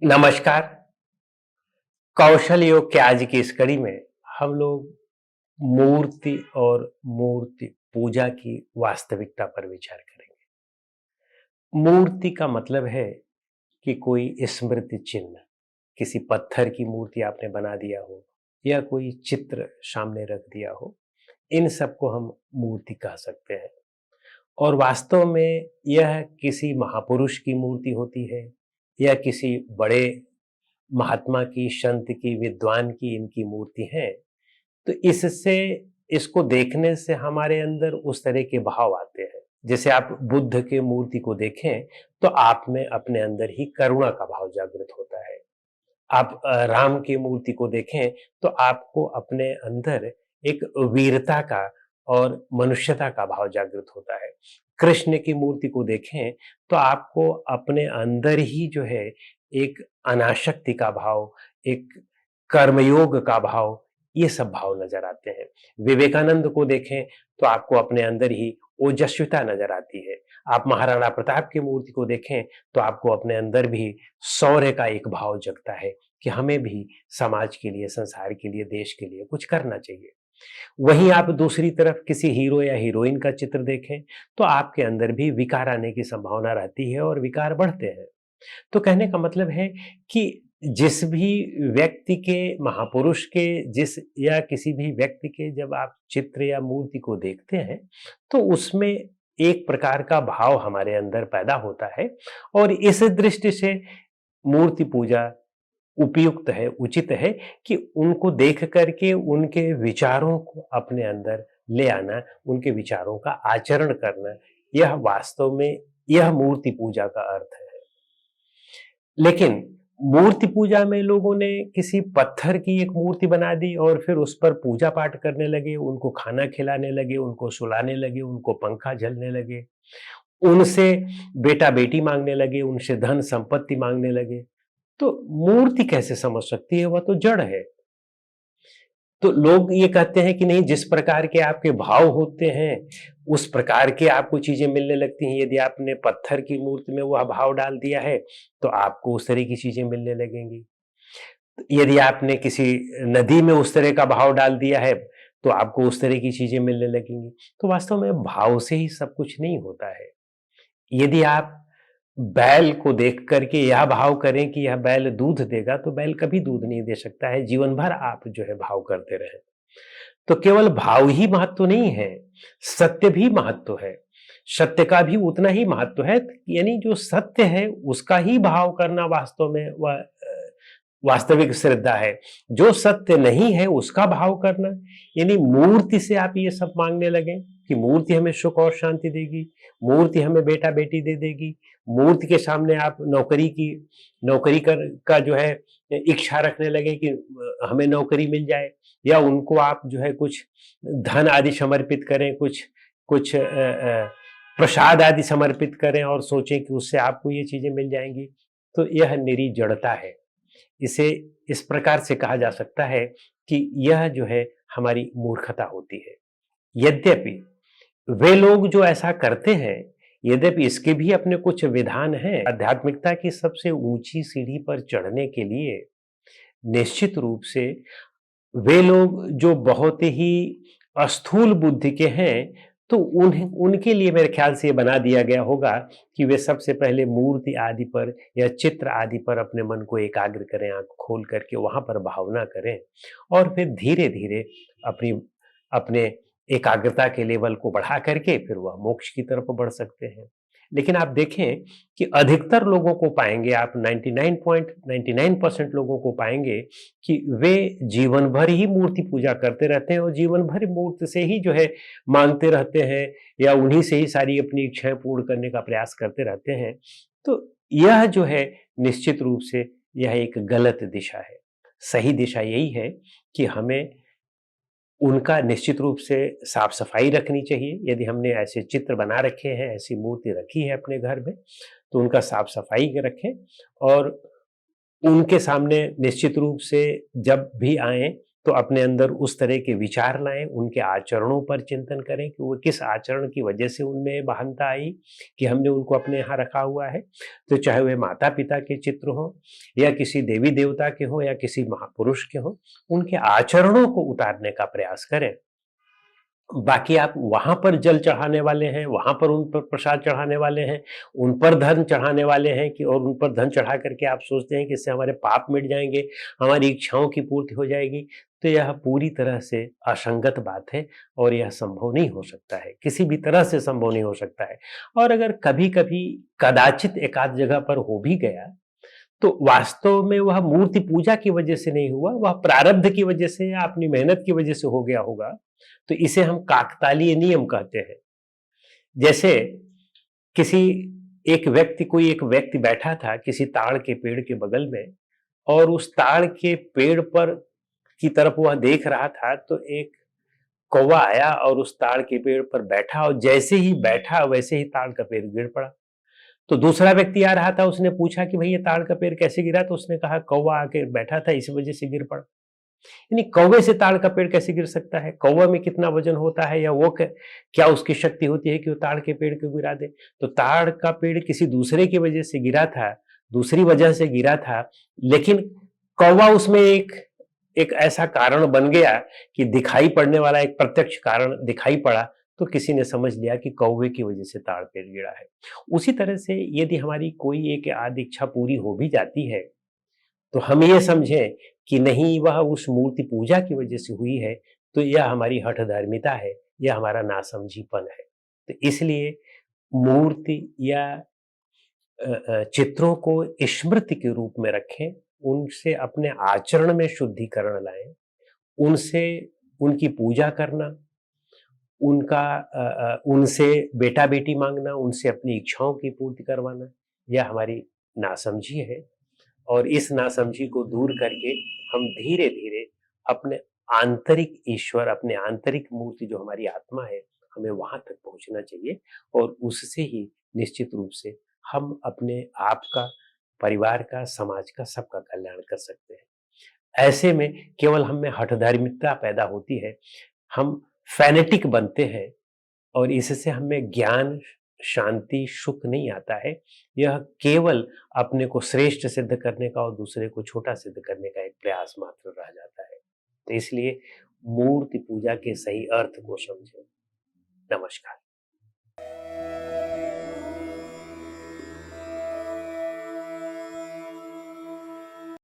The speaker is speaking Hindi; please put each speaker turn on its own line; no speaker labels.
नमस्कार। कौशल योग के आज की इस कड़ी में हम लोग मूर्ति और मूर्ति पूजा की वास्तविकता पर विचार करेंगे। मूर्ति का मतलब है कि कोई स्मृति चिन्ह, किसी पत्थर की मूर्ति आपने बना दिया हो या कोई चित्र सामने रख दिया हो, इन सबको हम मूर्ति कह सकते हैं। और वास्तव में यह किसी महापुरुष की मूर्ति होती है या किसी बड़े महात्मा की, संत की, विद्वान की इनकी मूर्ति है। तो इससे इसको देखने से हमारे अंदर उस तरह के भाव आते हैं। जैसे आप बुद्ध के मूर्ति को देखें तो आप में अपने अंदर ही करुणा का भाव जागृत होता है। आप राम की मूर्ति को देखें तो आपको अपने अंदर एक वीरता का और मनुष्यता का भाव जागृत होता है। कृष्ण की मूर्ति को देखें तो आपको अपने अंदर ही जो है एक अनासक्ति का भाव, एक कर्मयोग का भाव, ये सब भाव नजर आते हैं। विवेकानंद को देखें तो आपको अपने अंदर ही ओजस्विता नजर आती है। आप महाराणा प्रताप की मूर्ति को देखें तो आपको अपने अंदर भी शौर्य का एक भाव जगता है कि हमें भी समाज के लिए, संसार के लिए, देश के लिए कुछ करना चाहिए। वहीं आप दूसरी तरफ किसी हीरो या हीरोइन का चित्र देखें तो आपके अंदर भी विकार आने की संभावना रहती है और विकार बढ़ते हैं। तो कहने का मतलब है कि जिस भी व्यक्ति के, महापुरुष के, जिस या किसी भी व्यक्ति के जब आप चित्र या मूर्ति को देखते हैं तो उसमें एक प्रकार का भाव हमारे अंदर पैदा होता है। और इस दृष्टि से मूर्ति पूजा उपयुक्त है, उचित है कि उनको देख करके उनके विचारों को अपने अंदर ले आना, उनके विचारों का आचरण करना, यह वास्तव में यह मूर्ति पूजा का अर्थ है। लेकिन मूर्ति पूजा में लोगों ने किसी पत्थर की एक मूर्ति बना दी और फिर उस पर पूजा पाठ करने लगे, उनको खाना खिलाने लगे, उनको सुलाने लगे, उनको पंखा झलने लगे, उनसे बेटा बेटी मांगने लगे, उनसे धन संपत्ति मांगने लगे। तो मूर्ति कैसे समझ सकती है? वह तो जड़ है। तो लोग ये कहते हैं कि नहीं, जिस प्रकार के आपके भाव होते हैं उस प्रकार के आपको चीजें मिलने लगती हैं। यदि आपने पत्थर की मूर्ति में वह भाव डाल दिया है तो आपको उस तरह की चीजें मिलने लगेंगी। यदि आपने किसी नदी में उस तरह का भाव डाल दिया है तो आपको उस तरह की चीजें मिलने लगेंगी। तो वास्तव में भाव से ही सब कुछ नहीं होता है। यदि आप बैल को देख करके यह भाव करें कि यह बैल दूध देगा तो बैल कभी दूध नहीं दे सकता है। जीवन भर आप जो है भाव करते रहे। तो केवल भाव ही महत्व नहीं है, सत्य भी महत्व है। सत्य का भी उतना ही महत्व है। यानी जो सत्य है उसका ही भाव करना वास्तव में वह वास्तविक श्रद्धा है। जो सत्य नहीं है उसका भाव करना, यानी मूर्ति से आप ये सब मांगने लगे कि मूर्ति हमें सुख और शांति देगी, मूर्ति हमें बेटा बेटी दे देगी, मूर्ति के सामने आप नौकरी कर का जो है इच्छा रखने लगे कि हमें नौकरी मिल जाए, या उनको आप जो है कुछ धन आदि समर्पित करें, कुछ कुछ प्रसाद आदि समर्पित करें और सोचें कि उससे आपको ये चीजें मिल जाएंगी। तो यह निरी जड़ता है। इसे इस प्रकार से कहा जा सकता है कि यह जो है हमारी मूर्खता होती है। यद्यपि वे लोग जो ऐसा करते हैं, यद्यपि इसके भी अपने कुछ विधान हैं। आध्यात्मिकता की सबसे ऊंची सीढ़ी पर चढ़ने के लिए निश्चित रूप से वे लोग जो बहुत ही स्थूल बुद्धि के हैं, तो उनके लिए मेरे ख्याल से ये बना दिया गया होगा कि वे सबसे पहले मूर्ति आदि पर या चित्र आदि पर अपने मन को एकाग्र करें, आंख खोल करके वहां पर भावना करें और फिर धीरे धीरे अपनी अपने एकाग्रता के लेवल को बढ़ा करके फिर वह मोक्ष की तरफ बढ़ सकते हैं। लेकिन आप देखें कि अधिकतर लोगों को पाएंगे आप, 99.99% लोगों को पाएंगे कि वे जीवन भर ही मूर्ति पूजा करते रहते हैं और जीवन भर मूर्ति से ही जो है मांगते रहते हैं या उन्हीं से ही सारी अपनी इच्छाएं पूर्ण करने का प्रयास करते रहते हैं। तो यह जो है निश्चित रूप से यह एक गलत दिशा है। सही दिशा यही है कि हमें उनका निश्चित रूप से साफ सफाई रखनी चाहिए। यदि हमने ऐसे चित्र बना रखे हैं, ऐसी मूर्ति रखी है अपने घर में, तो उनका साफ सफाई रखें और उनके सामने निश्चित रूप से जब भी आए तो अपने अंदर उस तरह के विचार लाएं, उनके आचरणों पर चिंतन करें कि वो किस आचरण की वजह से उनमें महानता आई कि हमने उनको अपने यहाँ रखा हुआ है। तो चाहे वे माता पिता के चित्र हों या किसी देवी देवता के हों या किसी महापुरुष के हों, उनके आचरणों को उतारने का प्रयास करें। बाकी आप वहां पर जल चढ़ाने वाले हैं, वहां पर उन पर प्रसाद चढ़ाने वाले हैं, उन पर धन चढ़ाने वाले हैं कि और उन पर धन चढ़ा करके आप सोचते हैं कि इससे हमारे पाप मिट जाएंगे, हमारी इच्छाओं की पूर्ति हो जाएगी। तो यह पूरी तरह से असंगत बात है और यह संभव नहीं हो सकता है, किसी भी तरह से संभव नहीं हो सकता है। और अगर कभी कभी कदाचित एकाध जगह पर हो भी गया तो वास्तव में वह मूर्ति पूजा की वजह से नहीं हुआ, वह प्रारब्ध की वजह से या अपनी मेहनत की वजह से हो गया होगा। तो इसे हम काकतालीय नियम कहते हैं। जैसे किसी कोई एक व्यक्ति बैठा था किसी ताड़ के पेड़ के बगल में, और उस ताड़ के पेड़ पर की तरफ वह देख रहा था, तो एक कौवा आया और उस ताड़ के पेड़ पर बैठा, और जैसे ही बैठा वैसे ही ताड़ का पेड़ गिर पड़ा। तो दूसरा व्यक्ति आ रहा था, उसने पूछा कि भाई ये ताड़ का पेड़ कैसे गिरा? तो उसने कहा कौवा आके बैठा था, इस वजह से गिर पड़ा। यानी कौवे से ताड़ का पेड़ कैसे गिर सकता है? कौवा में कितना वजन होता है, या वो क्या उसकी शक्ति होती है कि वो ताड़ के पेड़ को गिरा दे? तो ताड़ का पेड़ किसी दूसरे की वजह से गिरा था, दूसरी वजह से गिरा था, लेकिन कौवा उसमें एक एक ऐसा कारण बन गया कि दिखाई पड़ने वाला एक प्रत्यक्ष कारण दिखाई पड़ा, तो किसी ने समझ लिया कि कौवे की वजह से ताड़ पेड़ गिरा है। उसी तरह से यदि हमारी कोई एक आदि इच्छा पूरी हो भी जाती है, तो हम ये समझें कि नहीं वह उस मूर्ति पूजा की वजह से हुई है, तो यह हमारी हठधर्मिता है, यह हमारा नासमझीपन है। तो इसलिए मूर्ति या चित्रों को स्मृति के रूप में रखें, उनसे अपने आचरण में शुद्धिकरण लाएं, उनसे उनकी पूजा करना, उनसे बेटा बेटी मांगना, उनसे अपनी इच्छाओं की पूर्ति करवाना, यह हमारी नासमझी है। और इस नासमझी को दूर करके हम धीरे धीरे अपने आंतरिक ईश्वर, अपने आंतरिक मूर्ति जो हमारी आत्मा है, हमें वहां तक पहुंचना चाहिए। और उससे ही निश्चित रूप से हम अपने आप का, परिवार का, समाज का, सबका कल्याण कर सकते हैं। ऐसे में केवल हम में हठधार्मिकता पैदा होती है, हम फैनेटिक बनते हैं, और इससे हमें ज्ञान, शांति, सुख नहीं आता है। यह केवल अपने को श्रेष्ठ सिद्ध करने का और दूसरे को छोटा सिद्ध करने का एक प्रयास मात्र रह जाता है। तो इसलिए मूर्ति पूजा के सही अर्थ को समझें। नमस्कार।